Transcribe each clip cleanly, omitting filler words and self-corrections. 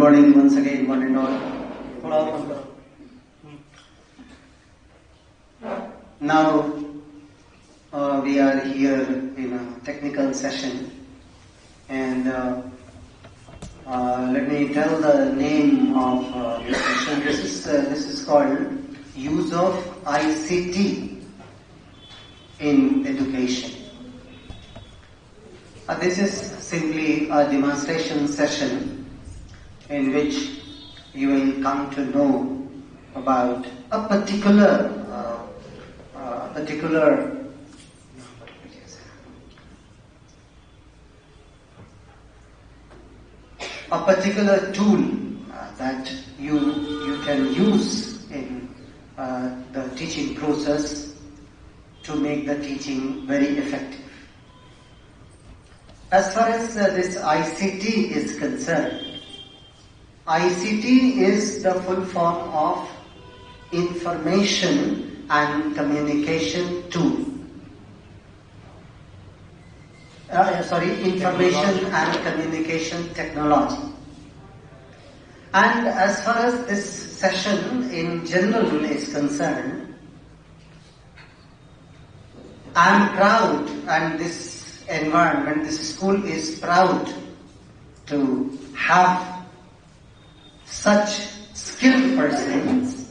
morning once again, one and all. Now we are here in a technical session, and let me tell the name of this session. This is called Use of ICT in Education. This is simply a demonstration session in which you will come to know about a particular tool that you can use in the teaching process to make the teaching very effective. As far as this ICT is concerned, ICT is the full form of Information and Communication Tool. Information and Communication Technology. And as far as this session in general is concerned, I am proud, and this environment, this school is proud to have such skilled persons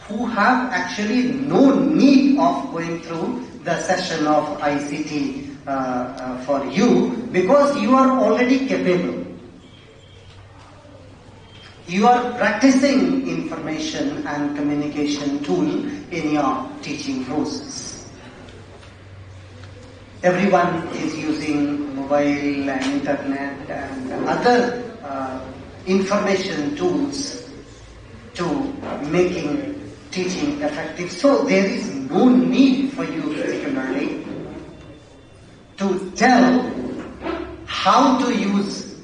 who have actually no need of going through the session of ICT for you, because you are already capable. You are practicing information and communication tool in your teaching process. Everyone is using mobile and internet and other information tools to making teaching effective. So there is no need for you particularly to tell how to use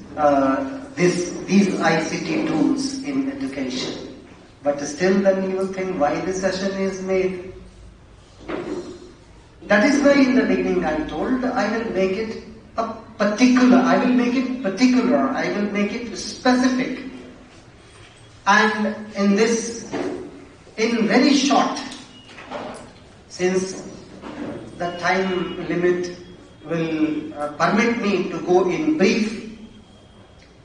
these ICT tools in education. But still then you will think why this session is made. That is why in the beginning I told I will make it particular, I will make it specific. And in very short, since the time limit will permit me to go in brief,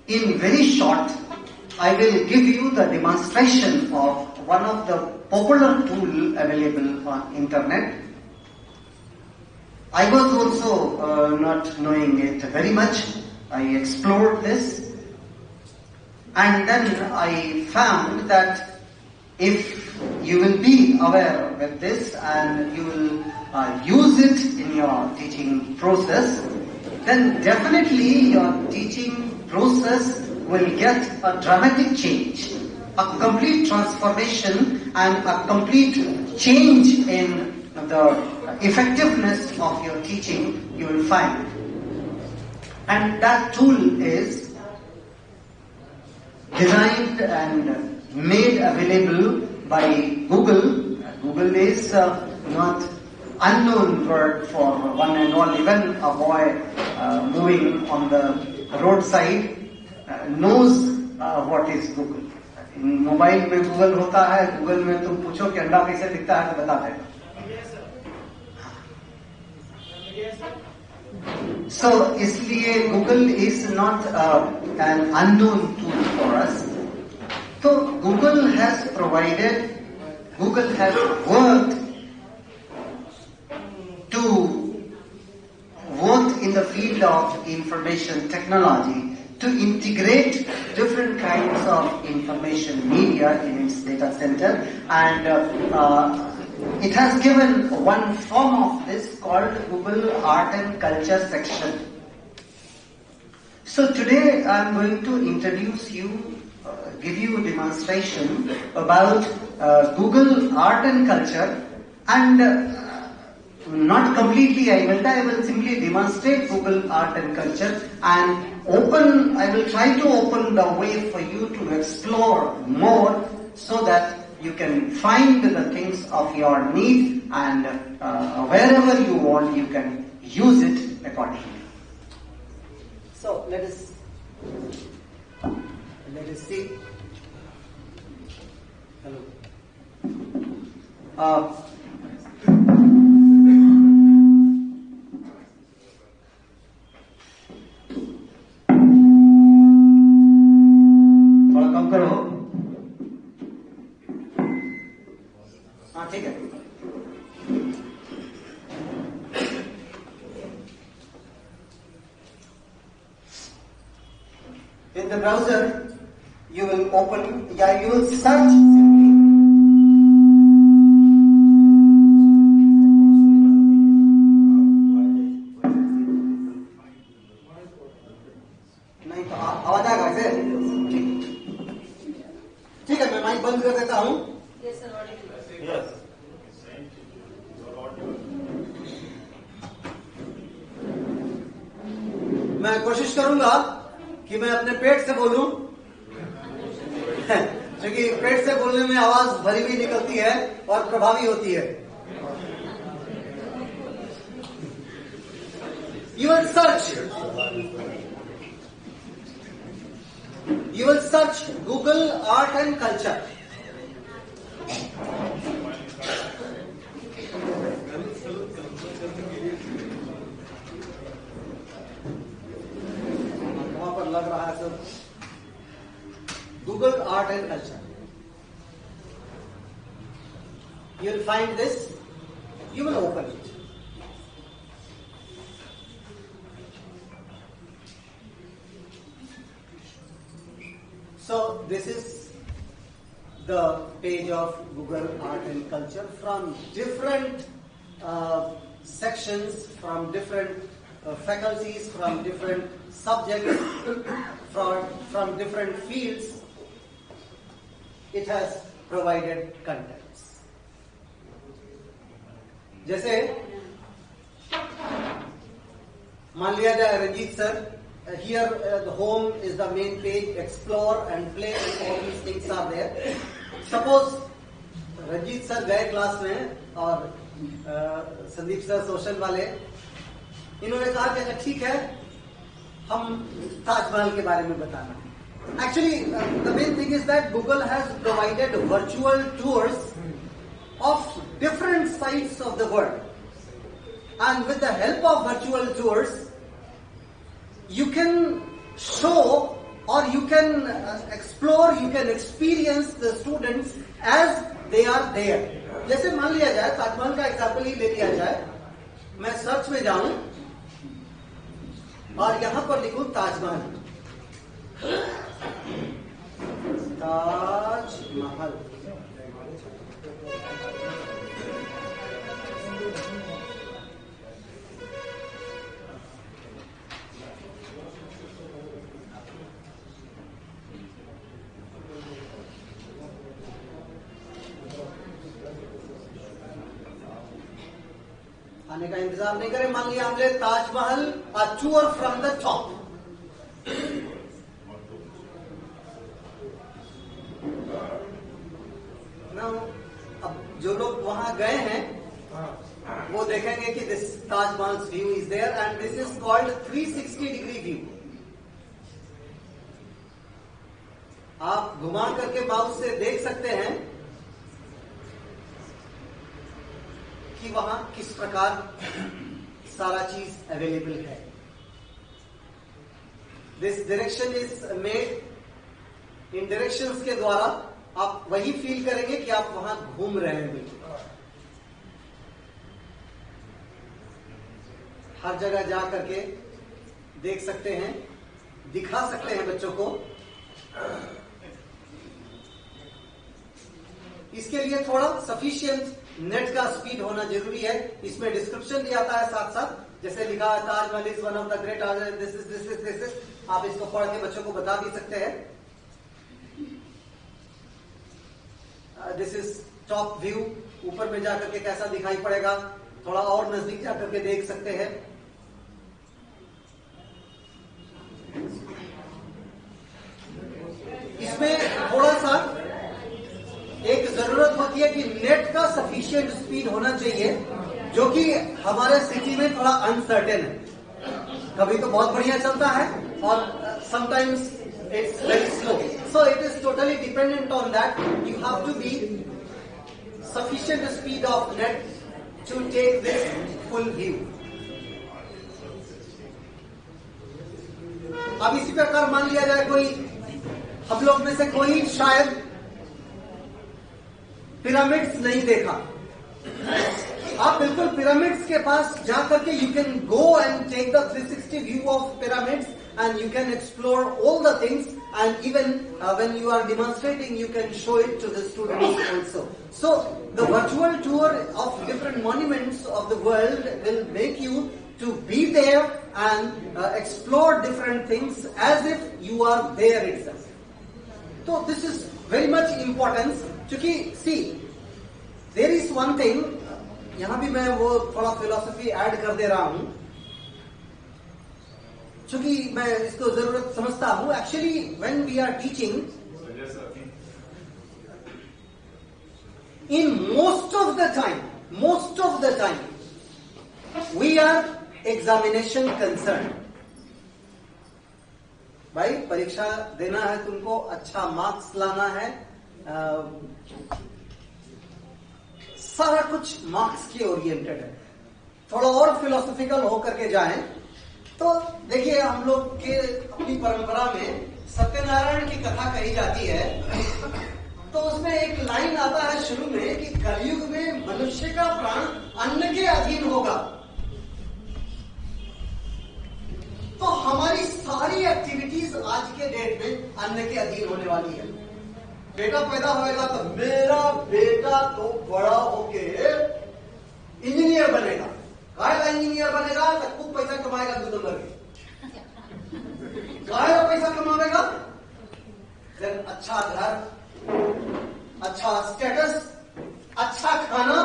in very short, I will give you the demonstration of one of the popular tool available on internet. I was also not knowing it very much. I explored this, and then I found that if you will be aware with this and you will use it in your teaching process, then definitely your teaching process will get a dramatic change, a complete transformation and a complete change in the effectiveness of your teaching you will find. And that tool is designed and made available by Google. Google is not unknown word for one and all. Even a boy moving on the roadside knows what is Google. Mobile में Google होता है, Google में तुम पूछो कि अंडा कैसे दिखता है तो बता देगा. So, इसलिए Google is not an unknown tool for us. So, Google has worked in the field of information technology to integrate different kinds of information media in its data center, and it has given one form of this called Google Art and Culture section. So today I am going to introduce you, give you a demonstration about Google Art and Culture, and not completely I will simply demonstrate Google Art and Culture, and I will try to open the way for you to explore more so that you can find the things of your need, and wherever you want you can use it accordingly. So let us Let us see. Hello. थोड़ा कम करो. हाँ ठीक है. In the browser, you will open, you will search simply. नहीं तो आवाज आएगा ऐसे. ठीक है, मैं माइक बंद कर देता हूँ. मैं कोशिश करूंगा कि मैं अपने पेट से बोलूं, क्योंकि पेट से बोलने में आवाज भरी हुई निकलती है और प्रभावी होती है. You will search Google Art and Culture. वहां पर लग रहा है सब. Google Art and Culture. You will find this. You will open it. So this is the page of Google Art and Culture from different sections, from different faculties, from different subjects, from different fields. It has provided contents. जैसे मान लिया जाए Ranjit sir, here the home is the main page, explore and play and all these things are there. Suppose Ranjit sir गए class में और Sandeep sir social वाले, इन्होंने कहा कि अच्छा ठीक है, हम ताजमहल के बारे में बताना. Actually, the main thing is that Google has provided virtual tours of different sites of the world. And with the help of virtual tours, you can show or you can explore, you can experience the students as they are there. जैसे मान लिया जाए, ताजमहल का example ही ले लिया जाए. मैं search में जाऊं और यहां पर लिखूं ताजमहल. ताजमहल. आने का इंतजार नहीं करें. मान लिया हमने Taj Mahal a tour from the top. अब जो लोग वहां गए हैं वो देखेंगे कि this Taj Mahal view is there and this is called 360 degree view. आप घुमा करके माउस से देख सकते हैं कि वहां किस प्रकार सारा चीज अवेलेबल है. This direction is made. In directions के द्वारा आप वही फील करेंगे कि आप वहां घूम रहे हैं. बिल्कुल हर जगह जा करके देख सकते हैं, दिखा सकते हैं बच्चों को. इसके लिए थोड़ा सफिशिएंट नेट का स्पीड होना जरूरी है. इसमें डिस्क्रिप्शन भी आता है साथ साथ. जैसे लिखा है Taj Mahal is one of the great art, this is. आप इसको पढ़ के बच्चों को बता भी सकते हैं. This is top view. ऊपर में जाकर के कैसा दिखाई पड़ेगा, थोड़ा और नजदीक जाकर के देख सकते हैं. इसमें थोड़ा सा एक जरूरत होती है कि नेट का सफिशिएंट स्पीड होना चाहिए, जो कि हमारे सिटी में थोड़ा अनसर्टेन है. कभी तो बहुत बढ़िया चलता है और sometimes it's very slow. so it is totally dependent on that. You have to be sufficient speed of net to take this full view. अब इसी प्रकार मान लिया जाए कोई हम लोग में से कोई शायद पिरामिड्स नहीं देखा, आप बिल्कुल पिरामिड्स के पास जाकर के you can go and take the 360 view of pyramids and you can explore all the things, and even when you are demonstrating you can show it to the students also. So the virtual tour of different monuments of the world will make you to be there and explore different things as if you are there itself. So this is very much important, क्योंकि see there is one thing, यहाँ भी मैं वो थोड़ा philosophy add कर दे रहा हूँ, चूंकि मैं इसको जरूरत समझता हूं. Actually when we are teaching, in most of the time we are examination concern. भाई परीक्षा देना है तुमको, अच्छा मार्क्स लाना है, सारा कुछ मार्क्स के ओरिएंटेड है. थोड़ा और फिलोसॉफिकल होकर के जाएं तो देखिए, हम लोग के अपनी परंपरा में सत्यनारायण की कथा कही जाती है, तो उसमें एक लाइन आता है शुरू में कि कलयुग में मनुष्य का प्राण अन्न के अधीन होगा. तो हमारी सारी एक्टिविटीज आज के डेट में अन्न के अधीन होने वाली है. बेटा पैदा होएगा तो मेरा बेटा तो बड़ा होके इंजीनियर बनेगा. काय का इंजीनियर बनेगा तो खूब पैसा कमाएगा, 2 नंबर के काय का पैसा कमाएगा, फिर अच्छा घर, अच्छा स्टेटस, अच्छा खाना,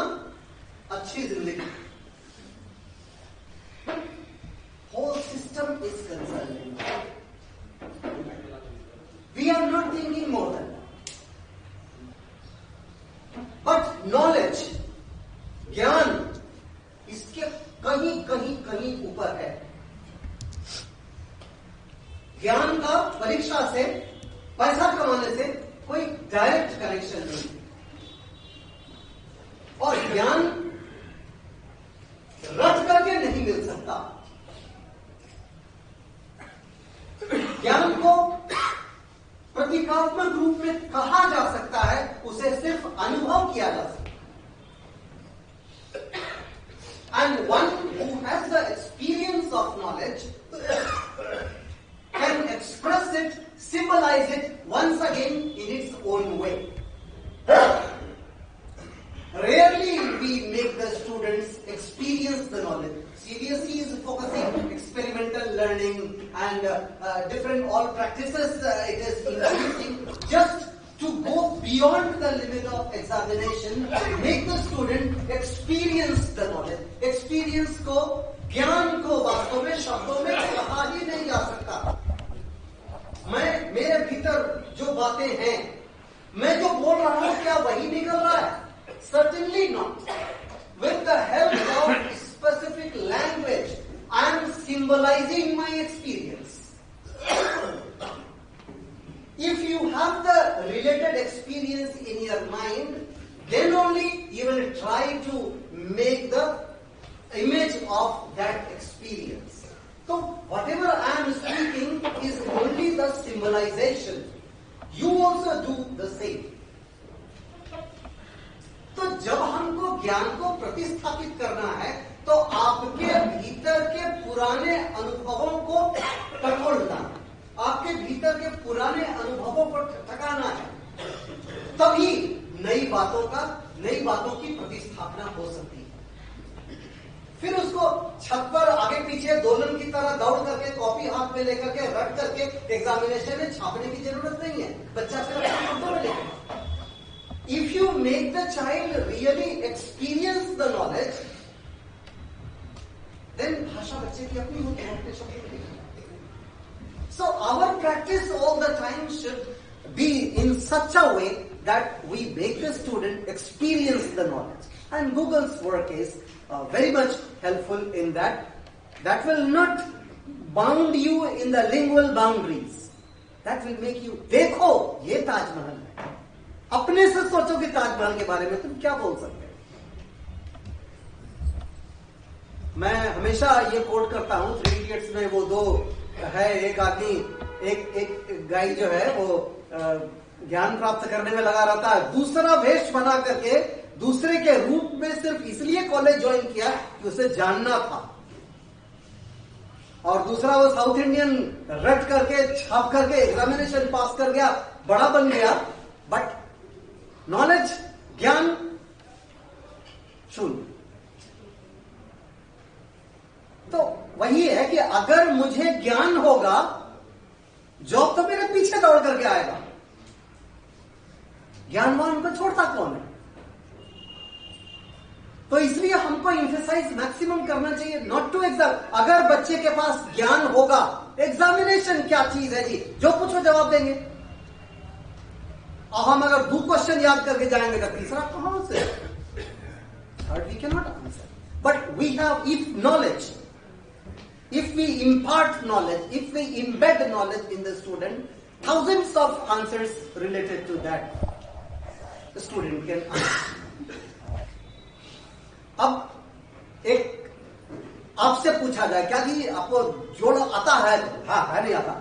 अच्छी जिंदगी. Whole system is concerning. We are not thinking more than that. But knowledge, ज्ञान, इसके कहीं कहीं कहीं ऊपर है. ज्ञान का परीक्षा से, पैसा कमाने से कोई डायरेक्ट कनेक्शन नहीं. और ज्ञान रट करके नहीं मिल सकता. ज्ञान को प्रतीकात्मक रूप में कहा जा सकता है, उसे सिर्फ अनुभव किया जा सकता है. And one who has the experience of knowledge can express it, symbolize it once again in its own way. Rarely we make the students experience the knowledge. CBSE is focusing experimental learning and different all practices it is introducing just to go beyond the limit of examination, make the student experience the knowledge. Experience को, ज्ञान को वास्तव में शब्दों में कहा ही नहीं जा सकता. मेरे भीतर जो बातें हैं, मैं जो बोल रहा हूं, क्या वही निकल रहा है? Certainly not. With the help of specific language, I am symbolizing my experience. If you have the related experience in your mind, then only you will try to make the image of that experience. So whatever I am speaking is only the symbolization. You also do the same. तो जब हमको ज्ञान को प्रतिस्थापित करना है, तो आपके भीतर के पुराने अनुभवों को टटोलना, आपके भीतर के पुराने अनुभवों को ठकाना है, तभी नई बातों की प्रतिस्थापना हो सकती है. फिर उसको छत पर आगे पीछे दोलन की तरह दौड़ करके कॉपी हाथ में लेकर के रट करके एग्जामिनेशन में छापने की जरूरत नहीं है. बच्चा सिर्फ शब्दों में लिखेगा. If you make the child really experience the knowledge, then भाषा बच्चे की अपनी होती है, अपने शब्दों में लिखेगा. So our practice all the time should be in such a way that we make the student experience the knowledge. And Google's work is very much helpful in that. That will not bound you in the lingual boundaries. That will make you, देखो ये ताजमहल है, अपने से सोचो कि ताजमहल के बारे में तुम क्या बोल सकते हो। मैं हमेशा ये कोट करता हूं, थ्री इडियट्स में वो दो है, एक आदमी, एक गाय जो है वो ज्ञान प्राप्त करने में लगा रहता है, दूसरा वेश बना करके दूसरे के रूप में सिर्फ इसलिए कॉलेज ज्वाइन किया कि उसे जानना था, और दूसरा वो साउथ इंडियन रट करके छाप करके एग्जामिनेशन पास कर गया, बड़ा बन गया, बट नॉलेज, ज्ञान शून्य। तो वही है कि अगर मुझे ज्ञान होगा, जॉब तो मेरे पीछे दौड़ करके आएगा, ज्ञानवान को छोड़ता कौन है। तो इसलिए हमको एम्फेसाइज मैक्सिमम करना चाहिए, नॉट टू एग्जाम। अगर बच्चे के पास ज्ञान होगा, एग्जामिनेशन क्या चीज है जी, जो पूछो जवाब देंगे। और हम अगर 2 क्वेश्चन याद करके जाएंगे तो तीसरा कहां से, third we can not answer. But we have, if knowledge, if we impart knowledge, if we embed knowledge in the student, thousands of answers related to that the student can answer. अब एक आपसे पूछा जाए, क्या जी आपको जोड़ आता है? हाँ है, नहीं आता,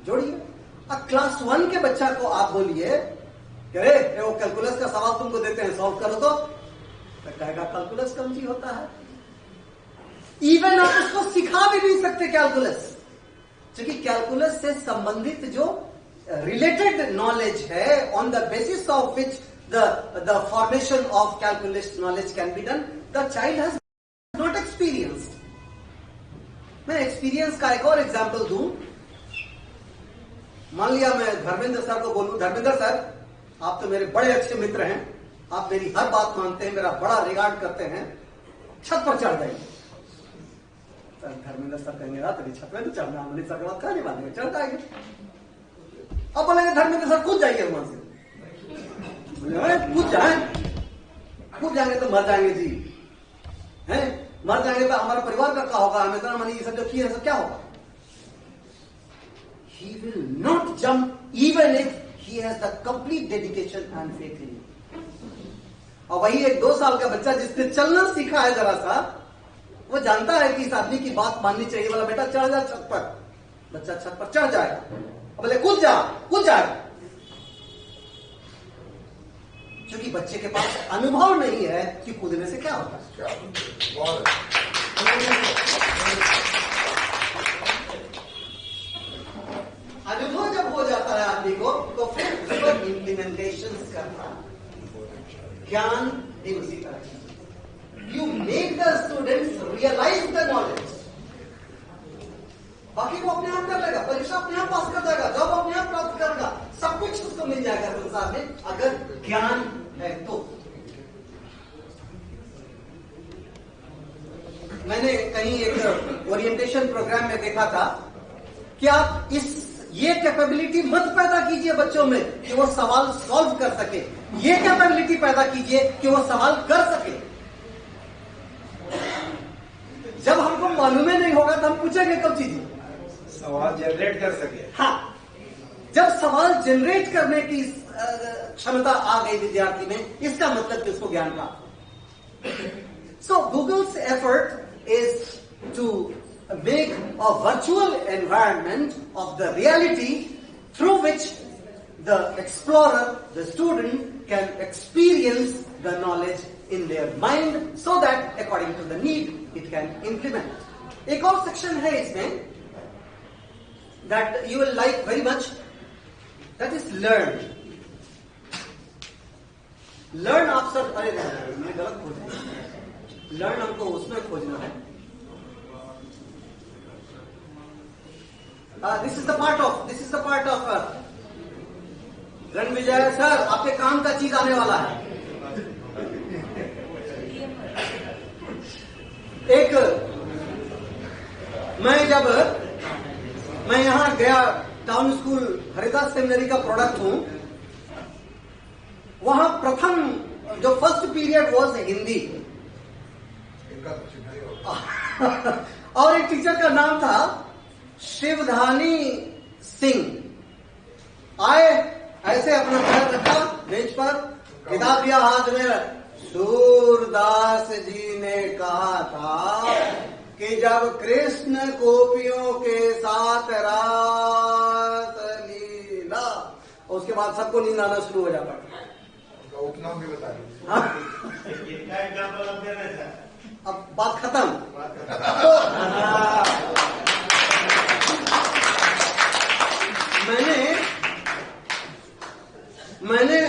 जोड़िए। अब क्लास 1 के बच्चा को आप बोलिए कि अरे वो कैलकुलस का सवाल तुमको देते हैं, सॉल्व करो, तो कहेगा कैलकुलस कौन सी होता है। इवन आप उसको सिखा भी नहीं सकते कैलकुलस, क्योंकि कैलकुलस से संबंधित जो रिलेटेड नॉलेज है, on the basis of which the formation of calculus knowledge can be done, the child has not experienced. मैं एक्सपीरियंस का एक और एग्जाम्पल दूं। मान लिया मैं धर्मेंद्र सर को बोलूं, धर्मेंद्र सर आप तो मेरे बड़े अच्छे मित्र हैं, आप मेरी हर बात मानते हैं, मेरा बड़ा रिगार्ड करते हैं, छत पर चढ़ जाइए। धर्मेंद्र सर कहेंगे तेरी छत में तो चढ़ना, हमने सर के बाद कहने वाले चढ़ जाएंगे। अब बोलेंगे धर्मेंद्र सर कूद जाइए वहां से, कूद जाएंगे तो मर जाएंगे जी, हैं? मर जाएंगे तो हमारा परिवार का क्या होगा, हमें इतना मनी ये सब जो किए सब क्या होगा। He will not jump even if he has the complete dedication and faith in you. और वही एक 2 साल का बच्चा जिसने चलना सीखा है जरा सा, वो जानता है कि इस आदमी की बात माननी चाहिए, वाला बेटा चढ़ जा छत पर, बच्चा छत पर चढ़ जाएगा, बोले कूद जाएगा, क्योंकि बच्चे के पास अनुभव नहीं है कि कूदने से क्या होता है। अनुभव जब हो जाता है आदमी को, तो फिर उस पर इम्प्लीमेंटेशन करना, ज्ञान भी उसी तरह। You make the students realize the knowledge. बाकी वो अपने आप कर लेगा, परीक्षा अपने आप पास कर जाएगा, जॉब अपने आप प्राप्त करेगा, सब कुछ उसको मिल जाएगा संसार में, अगर ज्ञान है तो। मैंने कहीं एक ओरिएंटेशन प्रोग्राम में देखा था कि आप ये कैपेबिलिटी मत पैदा कीजिए बच्चों में कि वो सवाल सॉल्व कर सके, ये कैपेबिलिटी पैदा कीजिए कि वो सवाल कर सके। जब हमको मालूम ही नहीं होगा तो हम पूछेंगे कब चीजें, सवाल जनरेट कर सके। हाँ, जब सवाल जनरेट करने की क्षमता आ गई विद्यार्थी में, इसका मतलब कि उसको ज्ञान प्राप्त। So Google's effort is to make a virtual environment of the reality through which the explorer, the student, can experience the knowledge in their mind so that according to the need it can implement. एक और section है इसमें that you will like very much, that is learn. Learn आप सब, अरे मैं गलत खोजा, learn हमको उसमें खोजना है। This is the part of Ranvijay sir, आपके काम का चीज आने वाला है। एक मैं यहां गया, टाउन स्कूल हरिदास सेमिनरी का प्रोडक्ट हूं, वहां प्रथम जो फर्स्ट पीरियड वॉज हिंदी और एक टीचर का नाम था शिवधानी सिंग। आए, ऐसे अपना पैर रखा बेंच पर, किताब लिया हाथ में। सूरदास जी ने कहा था कि जब कृष्ण गोपियों के साथ रास लीला, उसके बाद सबको नींद आना शुरू हो जाता है। उपनाम भी बता दीजिए। हाँ? अब बात खत्म। मैंने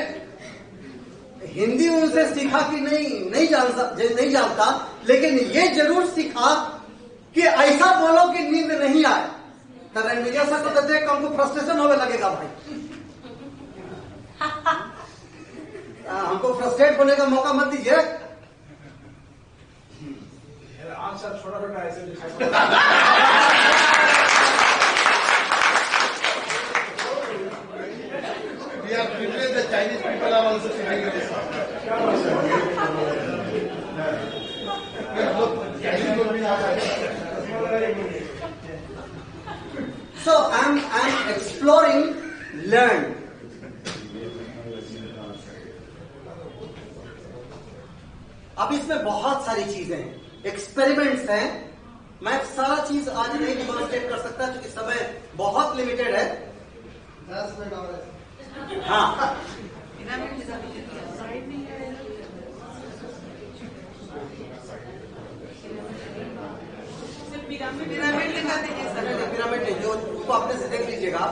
हिंदी उनसे सीखा कि नहीं जानता, लेकिन ये जरूर सीखा कि ऐसा बोलो कि नींद नहीं आए। तो रणविजय सर को देख के हमको फ्रस्ट्रेशन होने लगेगा भाई। हमको फ्रस्ट्रेट होने का मौका मत दीजिए। आंसर छोटा छोटा ऐसे Chinese people are also sitting in this. So I'm exploring, learn. अब इसमें बहुत सारी चीजें हैं, एक्सपेरिमेंट्स हैं। मैं सारा चीज आज नहीं डिमॉन्स्ट्रेट कर सकता क्योंकि समय बहुत लिमिटेड है। 10 मिनट और है। हाँ, पिरामिड नहीं, जो उसको अपने से देख लीजिएगा।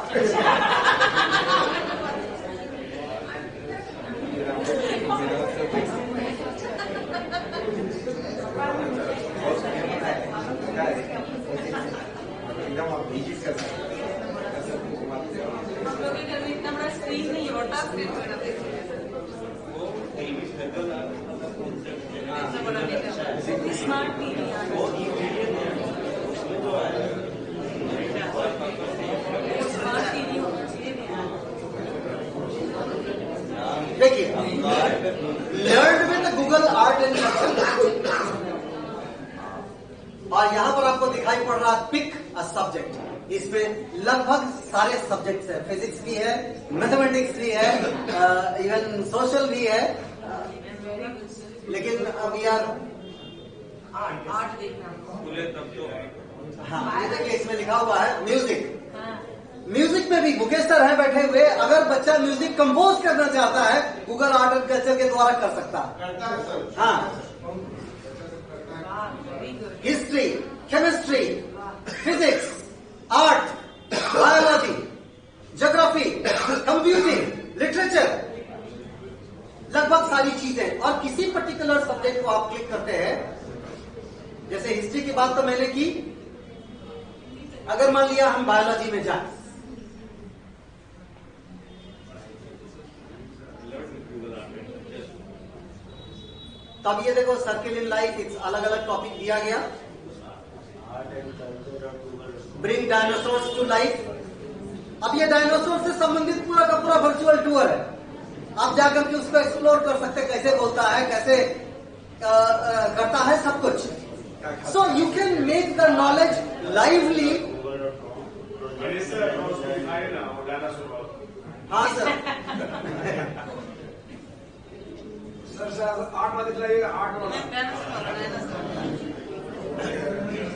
स्मार्ट टीवी देखिए, learn with Google art and culture, और यहां पर आपको दिखाई पड़ रहा है पिक अ सब्जेक्ट। इसमें लगभग सारे सब्जेक्ट्स है, फिजिक्स भी है, मैथमेटिक्स भी है, इवन सोशल भी है, लेकिन अब यार आर्ट देखना। हाँ, ये देखिए इसमें लिखा हुआ है म्यूजिक। म्यूजिक में भी मुकेश सर है बैठे हुए। अगर बच्चा म्यूजिक कंपोज करना चाहता है, गूगल आर्ट एंड कल्चर के द्वारा कर सकता है। हाँ, history, chemistry, physics, art, biology, geography, computing, literature, लगभग सारी चीजें। और किसी पर्टिकुलर सब्जेक्ट को आप क्लिक करते हैं, जैसे हिस्ट्री की बात तो मैंने की। अगर मान लिया हम बायोलॉजी में जाए, तब ये देखो सर्किल इन लाइफ, एक अलग अलग टॉपिक दिया गया। Bring dinosaurs to life. अब ये डायनासोर से संबंधित पूरा का पूरा वर्चुअल टूर है। आप जाकर के उसको एक्सप्लोर कर सकते हैं, कैसे बोलता है, कैसे करता है, सब कुछ। So you can make the knowledge lively. हाँ सर, सर 8 मध्ये दिला 8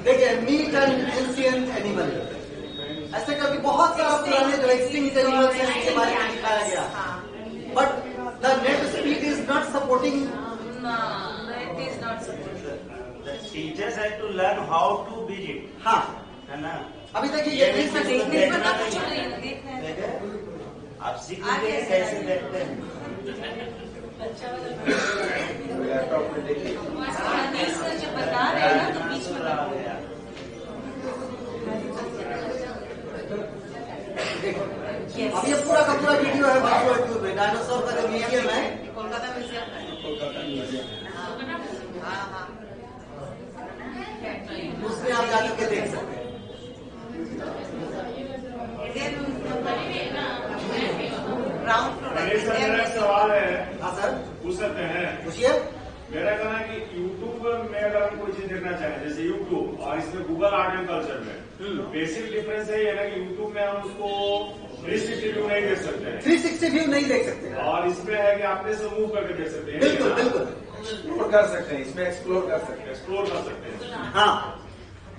देखिए, मीट एंड एंशिएंट एनिमल, ऐसे करके बहुत सारा पुराने जो एक्सटिंक्ट एनिमल्स हैं उनके बारे में दिखाया गया। But the net speed is not supporting. It is not supported. The teachers have to learn how to beat it. हाँ, है ना? अभी देखिए ये देखने पर तो कुछ नहीं है, देखना है। देखे? आप सीखेंगे कैसे देखते हैं? लैपटॉप में देखिए। अनिल सर जब बता रहे हैं ना तो बीच में देखो, अब ये पूरा का पूरा वीडियो है वर्चुअल टूर में। डायनासोर का जो म्यूजियम है, कोलकाता म्यूजियम है। हाँ, उसमें आप जाकर के देख सकते हैं। ग्राउंड फ्लोर मेरा सवाल है, हाँ सर, पूछ सकते हैं? पूछिए। मेरा कहना है कि यूट्यूब में अगर हम कोई चीज देखना चाहें जैसे यूट्यूब और इसमें गूगल आर्ट एंड कल्चर में तो बेसिक डिफरेंस है ना कि यूट्यूब में हम उसको 360 व्यू नहीं देख सकते हैं, 360 व्यू नहीं देख सकते, और इसमें है कि आप से मूव करके देख सकते हैं। बिल्कुल बिल्कुल एक्सप्लोर कर सकते हैं, इसमें एक्सप्लोर कर सकते हैं। एक्सप्लोर कर सकते हैं। हाँ,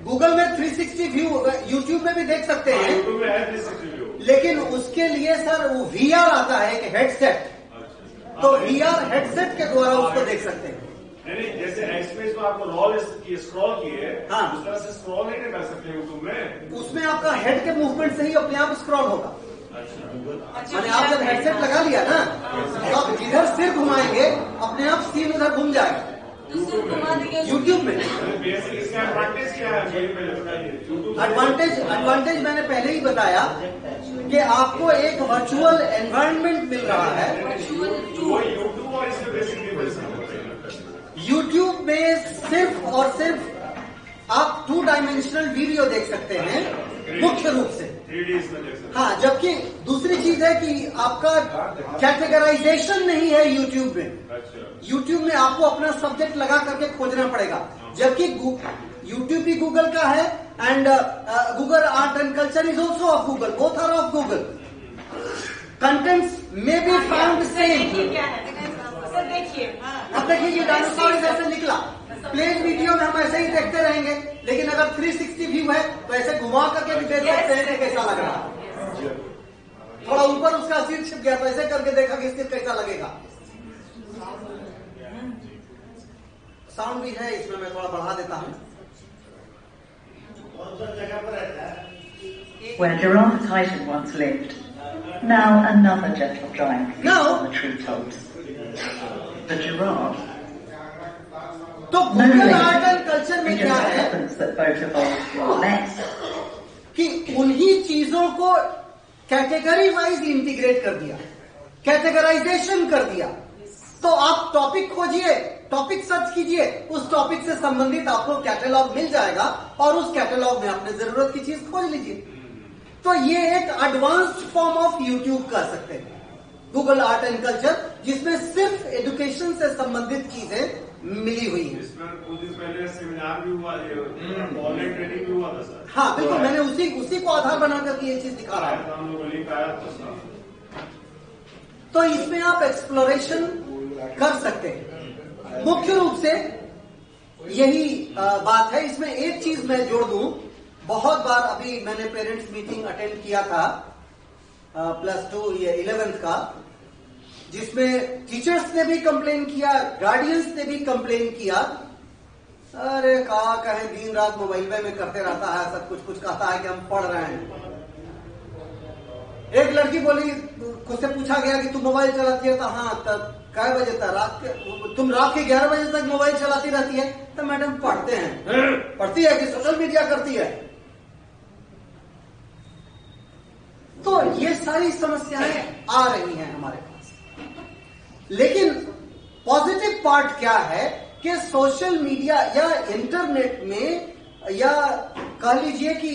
गूगल में 360 व्यू, यूट्यूब में भी देख सकते हैं, यूट्यूब में है 360 व्यू, लेकिन उसके लिए सर वो VR आता है एक हेडसेट, तो VR हेडसेट के द्वारा उसको देख सकते हैं। नहीं जैसे एक्सप्रेस में आपको रोल स्क्रॉल किए, हाँ। उस तरह से स्क्रॉल नहीं कर सकते यूट्यूब में। उसमें आपका हेड के मूवमेंट से ही अपने आप स्क्रॉल होगा। माने आप जब हेडसेट लगा लिया ना, तो आप जिधर सिर घुमाएंगे अपने आप सीन उधर घूम जाएगा यूट्यूब में। बेसिक इसका एडवांटेज क्या है ये पहले बताइए। यूट्यूब एडवांटेज मैंने पहले ही बताया कि आपको एक वर्चुअल एनवायरनमेंट मिल रहा है। यूट्यूब और इसमें बेसिक डिफरेंस यूट्यूब में सिर्फ और सिर्फ आप 2 डायमेंशनल वीडियो देख सकते हैं मुख्य रूप से, 3D इसमें देख सकते हाँ। जबकि दूसरी चीज है कि आपका कैटेगराइजेशन नहीं है यूट्यूब में। हैं। अच्छा, यूट्यूब में आपको अपना सब्जेक्ट लगा करके खोजना पड़ेगा, जबकि यूट्यूब भी गूगल का है and Google art and culture is also of Google, both are of Google. Contents में बी फाउंड सेम। क्या है सर, देखिए अब देखिए ये डायनासोर ऐसे निकला, प्लेन वीडियो में हम ऐसे ही देखते रहेंगे, लेकिन अगर 360 व्यू है तो ऐसे घुमा करके भी देख सकते हैं कि कैसा लग रहा है। थोड़ा ऊपर उसका सिर छिप गया तो ऐसे करके देखा कि सिर कैसा लगेगा। साउंड भी है इसमें, मैं थोड़ा बढ़ा देता हूँ। Where Giraffe Titan once lived, now another gentle giant feeds Now- on the treetops. The giraffe. तो No Google link. Art and culture में It क्या just है happens that both evolved from next. कि उन्हीं चीजों को कैटेगरी वाइज इंटीग्रेट कर दिया, कैटेगराइजेशन कर दिया। तो आप टॉपिक खोजिए, टॉपिक सर्च कीजिए, उस टॉपिक से संबंधित आपको कैटलॉग मिल जाएगा और उस कैटलॉग में अपने जरूरत की चीज खोज लीजिए। तो ये एक एडवांस्ड फॉर्म ऑफ यूट्यूब कर सकते हैं, गूगल आर्ट एंड कल्चर, जिसमें सिर्फ एजुकेशन से संबंधित चीजें मिली हुई है। इसमें कुछ दिन पहले सेमिनार भी हुआ, ऑनलाइन ट्रेनिंग भी हुआ था सर। हाँ बिल्कुल, मैंने उसी को आधार बनाकर ये चीज दिखा रहा हूं। हम लोग को लिंक आया था सर। तो इसमें आप एक्सप्लोरेशन कर सकते हैं। मुख्य रूप से यही बात है। इसमें एक चीज मैं जोड़ दूं, बहुत बार अभी मैंने पेरेंट्स मीटिंग अटेंड किया था +2 या 11th का, जिसमें टीचर्स ने भी कंप्लेन किया, गार्डियंस ने भी कंप्लेन किया। अरे कहा कहें दिन रात मोबाइल में करते रहता है, सब कुछ कहता है कि हम पढ़ रहे हैं। एक लड़की बोली, उससे पूछा गया कि तुम मोबाइल चलाती है? तो हाँ। तब कै बजे तक तुम रात के 11 बजे तक मोबाइल चलाती रहती है? तो मैडम पढ़ते हैं। पढ़ती है कि सोशल मीडिया करती है? तो ये सारी समस्याएं आ रही हैं हमारे पास। लेकिन पॉजिटिव पार्ट क्या है कि सोशल मीडिया या इंटरनेट में, या कह लीजिए कि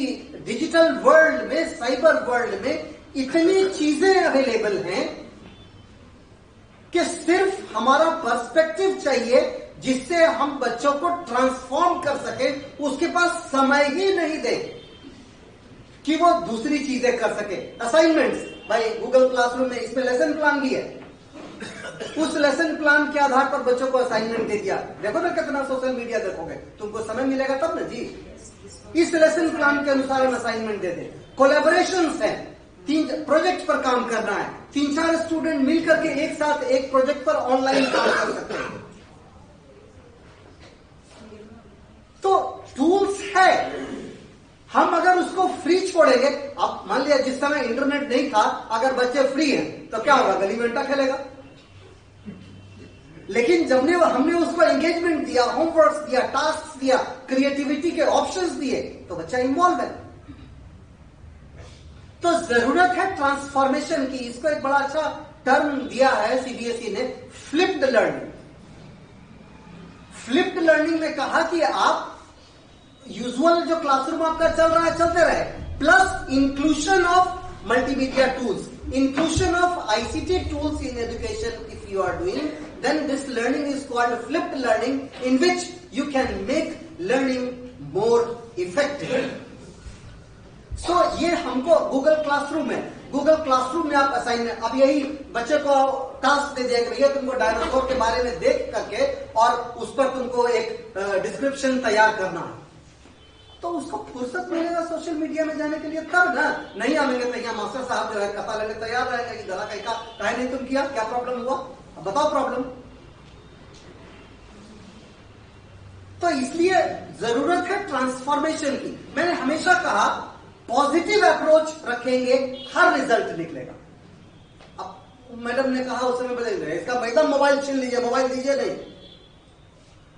डिजिटल वर्ल्ड में, साइबर वर्ल्ड में इतनी चीजें अवेलेबल हैं कि सिर्फ हमारा पर्सपेक्टिव चाहिए जिससे हम बच्चों को ट्रांसफॉर्म कर सके। उसके पास समय ही नहीं दे कि वो दूसरी चीजें कर सके। असाइनमेंट्स, भाई गूगल क्लासरूम में इसमें लेसन प्लान भी है। उस लेसन प्लान के आधार पर बच्चों को असाइनमेंट दे दिया। देखो ना कितना सोशल मीडिया देखोगे, तुमको समय मिलेगा तब ना जी। इस लेसन प्लान के अनुसार हम असाइनमेंट दे दें। कोलैबोरेशंस है, 3 प्रोजेक्ट पर काम करना है, 3-4 स्टूडेंट मिलकर के एक साथ एक प्रोजेक्ट पर ऑनलाइन काम कर सकते हैं। तो टूल्स है, हम अगर उसको फ्री छोड़ेंगे। अब मान लिया जिस समय इंटरनेट नहीं था, अगर बच्चे फ्री हैं तो क्या होगा? गली में अंटा खेलेगा। लेकिन जब हमने उसको एंगेजमेंट दिया, होमवर्क दिया, टास्क दिया, क्रिएटिविटी के ऑप्शंस दिए, तो बच्चा इन्वॉल्व है। तो जरूरत है ट्रांसफॉर्मेशन की। इसको एक बड़ा अच्छा टर्म दिया है सीबीएसई ने, फ्लिप्ड लर्निंग। फ्लिप्ड लर्निंग में कहा कि आप यूजुअल जो क्लासरूम आपका चल रहा है चलते रहे, plus inclusion of multimedia tools. inclusion of ICT tools in education if you are doing, then this learning is called flipped learning, in which you can make learning more effective. So ये हमको Google classroom है, Google classroom में आप assignment, अब यही बच्चे को task दे दिया भैया तुमको डायनासोर के बारे में देख करके और उस पर तुमको एक डिस्क्रिप्शन तैयार करना है, तो उसको फुर्सत मिलेगा सोशल मीडिया में जाने के लिए तब ना। नहीं आएंगे तो यहाँ मास्टर साहब जो है कथा लेने तैयार रहेंगे कि गला कहीं नहीं तुम किया, क्या प्रॉब्लम हुआ, अब बताओ प्रॉब्लम। तो इसलिए जरूरत है ट्रांसफॉर्मेशन की। मैंने हमेशा कहा पॉजिटिव अप्रोच रखेंगे हर रिजल्ट निकलेगा। अब मैडम ने कहा उस समय बदल गए, इसका एकदम मोबाइल छीन लीजिए, मोबाइल दीजिए नहीं,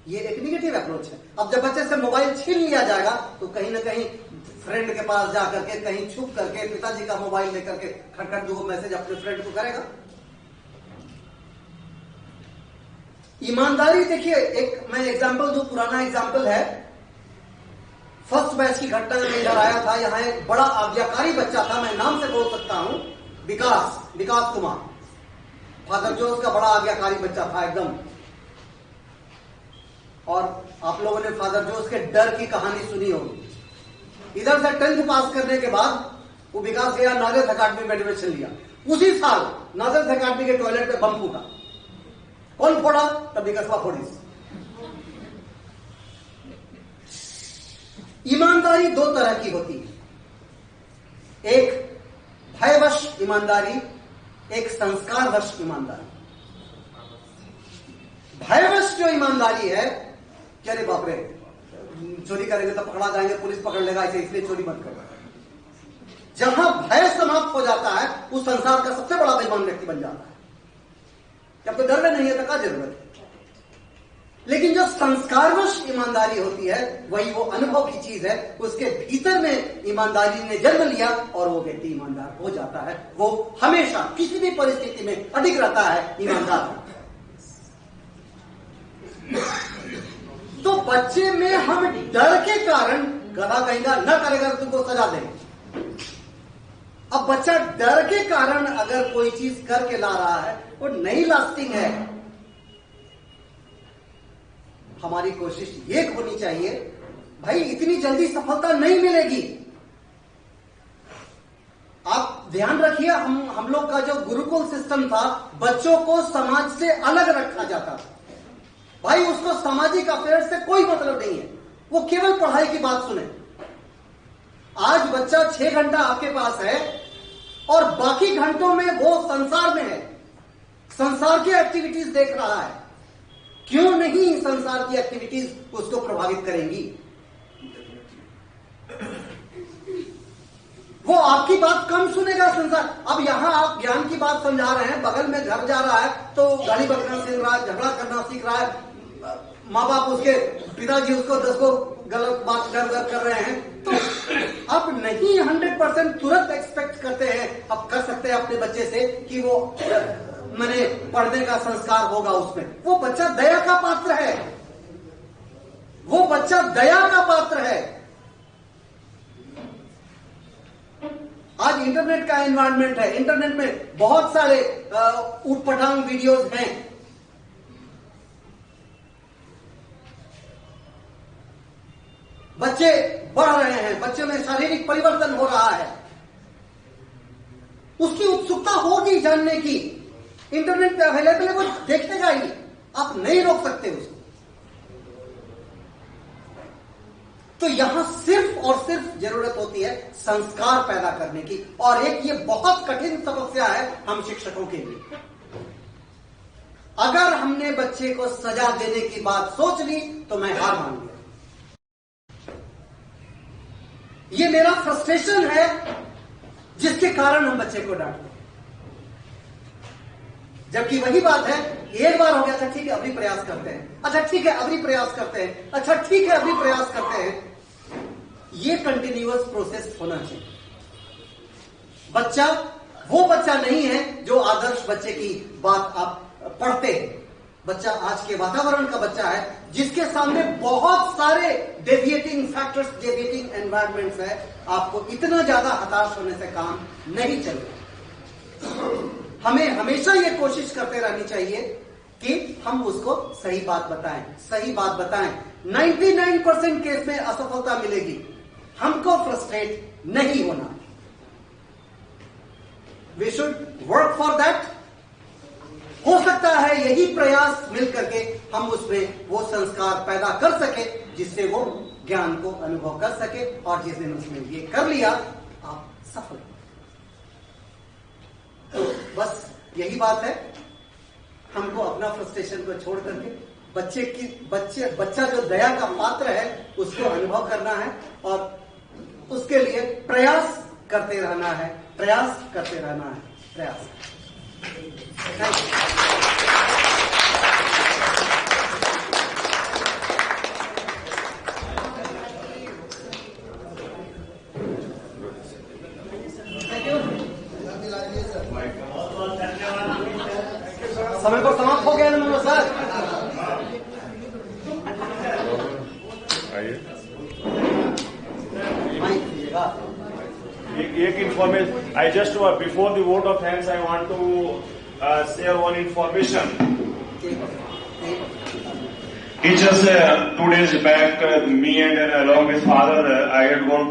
ये एक निगेटिव अप्रोच है। अब जब बच्चे से मोबाइल छीन लिया जाएगा तो कहीं ना कहीं फ्रेंड के पास जाकर के, कहीं छुप करके पिताजी का मोबाइल लेकर के खटखट दो मैसेज अपने फ्रेंड को करेगा। ईमानदारी देखिए, एक मैं एग्जांपल दूं, पुराना एग्जांपल है, फर्स्ट बैच की घटना में इधर आया था। यहां एक बड़ा आज्ञाकारी बच्चा था, मैं नाम से बोल सकता हूं, विकास कुमार, फादर जोस का बड़ा आज्ञाकारी बच्चा था एकदम। और आप लोगों ने फादर जोस के डर की कहानी सुनी होगी। इधर से 10th पास करने के बाद वो विकास गया नाजर अकादमी में एडमिशन लिया। उसी साल नाजर अकादमी के टॉयलेट पे बम फूटा। कौन फोड़ा? तब विकासवा फोड़ी। ईमानदारी दो तरह की होती है, एक भयवश ईमानदारी, एक संस्कारवश ईमानदारी। भयवश जो ईमानदारी है, क्या रे बाप रे चोरी करेंगे तो पकड़ा जाएंगे, पुलिस पकड़ लेगा, ऐसे इसलिए चोरी मत करो। जहां भय समाप्त हो जाता है उस संसार का सबसे बड़ा बेईमान व्यक्ति बन जाता है। जब तो डर में नहीं है तो क्या जरूरत है। लेकिन जो संस्कारवश ईमानदारी होती है वही वो अनुभव की चीज है, उसके भीतर में ईमानदारी ने जन्म लिया और वो व्यक्ति ईमानदार हो जाता है। वो हमेशा किसी भी परिस्थिति में अडिग रहता है, ईमानदार। तो बच्चे में हम डर के कारण गधा कहेगा न करेगा तो तुमको सजा देंगे। अब बच्चा डर के कारण अगर कोई चीज करके ला रहा है वो नहीं लास्टिंग है। हमारी कोशिश ये होनी चाहिए, भाई इतनी जल्दी सफलता नहीं मिलेगी। आप ध्यान रखिए, हम लोग का जो गुरुकुल सिस्टम था, बच्चों को समाज से अलग रखा जाता था। भाई उसको सामाजिक अफेयर से कोई मतलब नहीं है, वो केवल पढ़ाई की बात सुने। आज बच्चा 6 घंटा आपके पास है और बाकी घंटों में वो संसार में है, संसार की एक्टिविटीज देख रहा है। क्यों नहीं संसार की एक्टिविटीज उसको प्रभावित करेंगी? वो आपकी बात कम सुनेगा संसार। अब यहां आप ज्ञान की बात समझा रहे हैं, बगल में घर जा रहा है तो गाली बकना सीख रहा है, झगड़ा करना सीख रहा है, माँ बाप उसके पिताजी उसको 10 को गलत बात कर रहे हैं, तो आप नहीं 100% तुरंत एक्सपेक्ट करते हैं, आप कर सकते हैं अपने बच्चे से कि वो मैंने पढ़ने का संस्कार होगा उसमें। वो बच्चा दया का पात्र है, वो बच्चा दया का पात्र है। आज इंटरनेट का एनवायरनमेंट है, इंटरनेट में बहुत सारे ऊटपटांग वीडियोस हैं। बच्चे बढ़ रहे हैं, बच्चे में शारीरिक परिवर्तन हो रहा है, उसकी उत्सुकता होगी जानने की। इंटरनेट पे अवेलेबल है, वो देखेगा ही, आप नहीं रोक सकते उसको। तो यहां सिर्फ और सिर्फ जरूरत होती है संस्कार पैदा करने की। और एक ये बहुत कठिन समस्या है हम शिक्षकों के लिए। अगर हमने बच्चे को सजा देने की बात सोच ली तो मैं हार मान लिया। ये मेरा फ्रस्ट्रेशन है जिसके कारण हम बच्चे को डांटते हैं। जबकि वही बात है, एक बार हो गया, अच्छा ठीक है अभी प्रयास करते हैं, अच्छा ठीक है अभी प्रयास करते हैं, अच्छा ठीक है अभी प्रयास करते हैं। ये कंटिन्यूअस प्रोसेस होना चाहिए। बच्चा वो बच्चा नहीं है जो आदर्श बच्चे की बात आप पढ़ते हैं। बच्चा आज के वातावरण का बच्चा है जिसके सामने बहुत सारे डेविएटिंग फैक्टर्स, डेविएटिंग एनवायरनमेंट्स है। आपको इतना ज्यादा हताश होने से काम नहीं चलेगा। हमें हमेशा ये कोशिश करते रहनी चाहिए कि हम उसको सही बात बताएं। 99% केस में असफलता मिलेगी, हमको फ्रस्ट्रेट नहीं होना। We should work for that. हो सकता है यही प्रयास मिल करके हम उसमें वो संस्कार पैदा कर सके जिससे वो ज्ञान को अनुभव कर सके, और जिस दिन उसने ये कर लिया आप सफल। तो बस यही बात है, हमको अपना फ्रस्ट्रेशन को छोड़ करके बच्चा जो दया का पात्र है उसको अनुभव करना है, और उसके लिए प्रयास करते रहना है। Thank you. समय को समाप्त हो गया ना सर। एक information, I just before the vote of thanks I want to share one information. Teachers, 2 days back, me and along with father,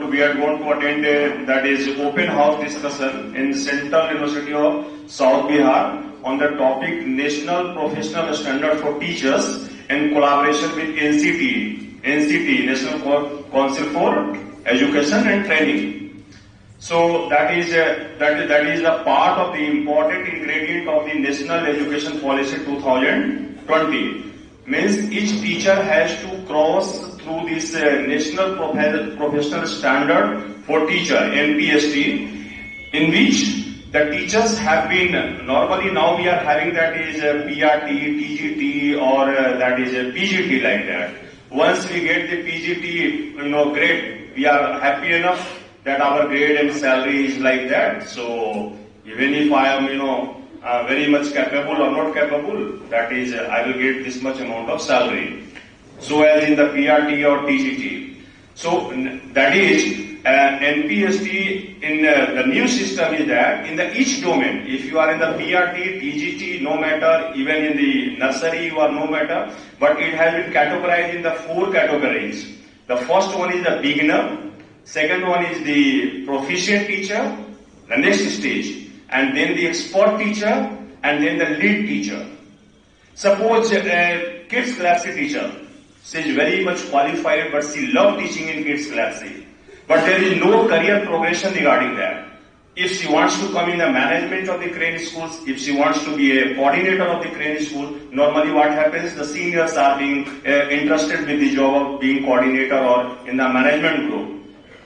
we had gone to attend that is open house discussion in Central University of South Bihar on the topic National Professional Standard for Teachers in collaboration with NCT, National Council for Education and Training. So that is a part of the important ingredient of the National Education Policy 2020. Means each teacher has to cross through this National Professional Standard for Teacher, NPST, in which the teachers have been, normally now we are having that is PRT, TGT or that is PGT like that. Once we get the PGT, grade, we are happy enough that our grade and salary is like that. So even if I am, very much capable or not capable, that is, I will get this much amount of salary. So as in the PRT or TGT. So that is, NPST in the new system is that in the each domain, if you are in the PRT, TGT, no matter, even in the nursery you are no matter, but it has been categorized in the 4 categories. The first one is the beginner, second one is the proficient teacher, the next stage, and then the expert teacher, and then the lead teacher. Suppose kids class teacher, she is very much qualified, but she loves teaching in kids class. But there is no career progression regarding that. If she wants to come in the management of the Crane schools, if she wants to be a coordinator of the Crane school, normally what happens, the seniors are being interested with the job of being coordinator or in the management group.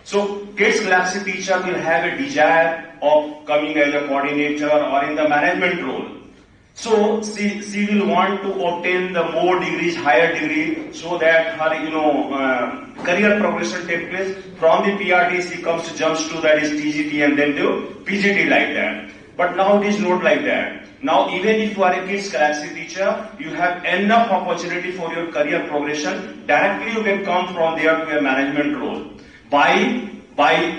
So kids class teacher will have a desire of coming as a coordinator or in the management role. So she will want to obtain the more degrees, higher degree, so that her career progression takes place. From the PRT she jumps to that is TGT and then to PGT like that. But now it is not like that. Now even if you are a kids class teacher, you have enough opportunity for your career progression. Directly you can come from there to a management role. By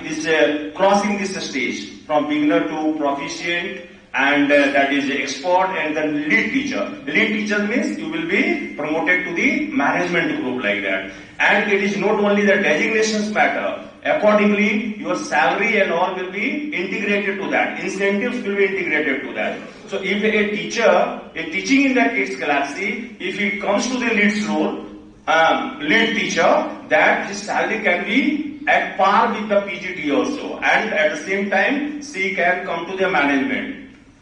this crossing this stage from beginner to proficient and that is expert and then lead teacher. Lead teacher means you will be promoted to the management group like that. And it is not only the designations matter. Accordingly, your salary and all will be integrated to that. Incentives will be integrated to that. So if a teacher, teaching in the kids galaxy, if he comes to the lead role, lead teacher, that his salary can be at par with the PGT also, and at the same time she can come to the management.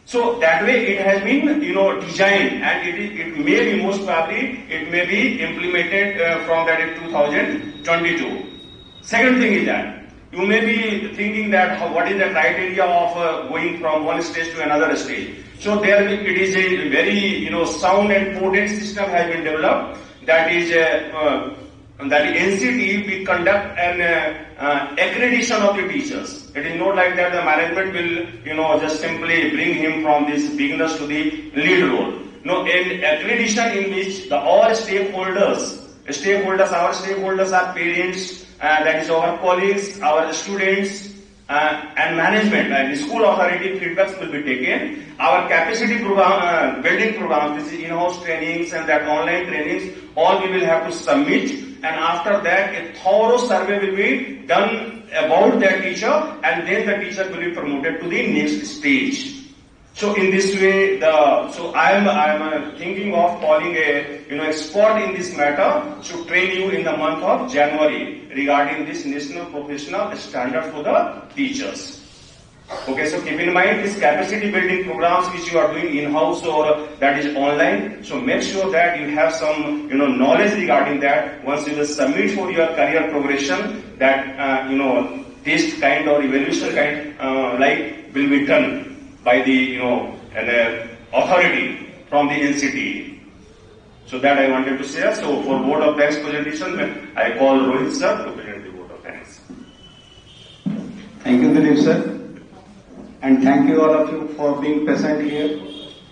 So that way it has been designed, and it may be most probably it may be implemented from that in 2022. Second thing is that you may be thinking that what is the criteria of going from one stage to another stage. So there it is a very sound and potent system has been developed. That is that NCT will conduct an accreditation of the teachers. It is not like that the management will just simply bring him from these beginners to the lead role. No, an accreditation in which all stakeholders, our stakeholders are parents, that is our colleagues, our students, and management and school authority feedbacks will be taken. Our capacity building programs, this is in-house trainings and that online trainings, all we will have to submit, and after that a thorough survey will be done about that teacher, and then the teacher will be promoted to the next stage. So in this way, I am thinking of calling a expert in this matter to train you in the month of January regarding this national professional standard for the teachers. Okay, so keep in mind these capacity building programs which you are doing in-house or that is online. So make sure that you have some knowledge regarding that. Once you will submit for your career progression, that test kind or evaluation kind will be done by the an authority from the NCT. So that I wanted to say. So for vote of thanks presentation, I call Rohit sir to present the vote of thanks. Thank you, Dilip sir. And thank you all of you for being present here.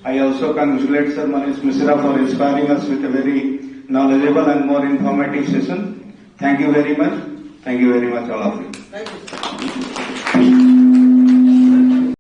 I also congratulate Sir Manish Mishra for inspiring us with a very knowledgeable and more informative session. Thank you very much. Thank you very much all of you. Thank you.